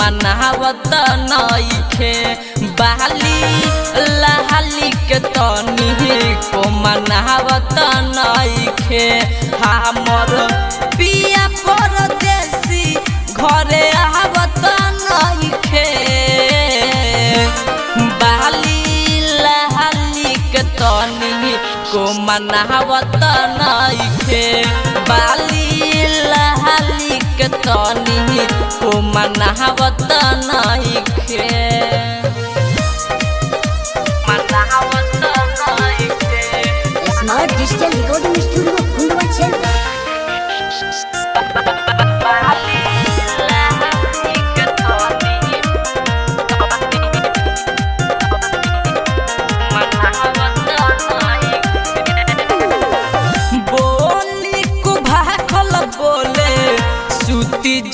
मनावत नइखे बाली लहली के तनी को मनावत नइखे हमर पिया परदेसी घरे आवत नइखे बाली लहली के तनी को मनावत नइखे बाली लहली के तनी को मनावत नइखे मनावत नइखे स्मार्ट डिजिटल रिकॉर्डिंग स्टूडियो कुंडवाचल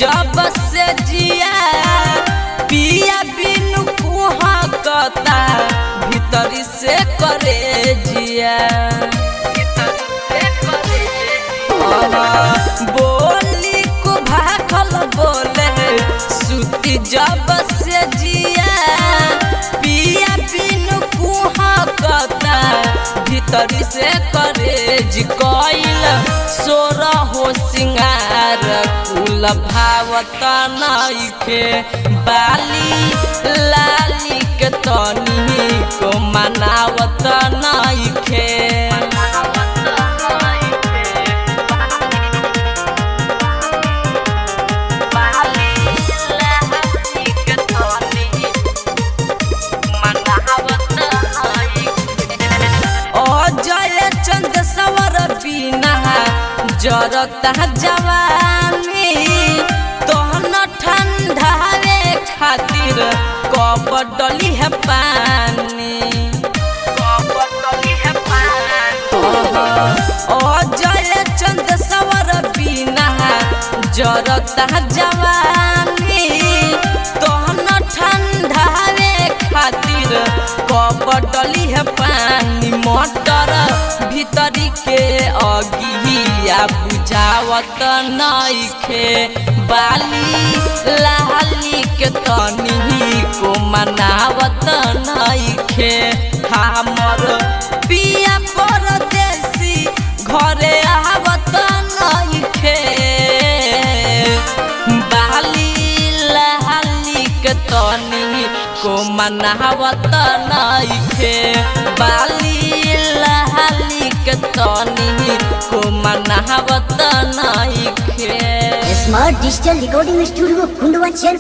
जब से जिया पिया बिनु कुहा कता भीतरी से करे जिया बोली को भाखल बोले सुती जब से जिया पिया बिनु कुहा कता भीतरी से करे जी कोइल सोरा हो सिंगार कुल भावत नइखे बाली लाली के तनी को मनावत नइखे जरता जवानी तोहन ठंडावे खातिर कब डली है पानी ओ जय चंद सवर बिना जरता जवानी तोहन ठंडावे खातिर कब डली है पानी मोटर भीतरी के अगिया बुझावत नइखे बाली लाली के तनी को मनावत नइखे हमर पिया परदेसी घरे आवत नइखे बाली लाली के तनी को मनावत नइखे बाली लाली के तनी को मनावत नइखे स्मार्ट डिजिटल रिकॉर्डिंग स्टूडियो कुंडवाचल।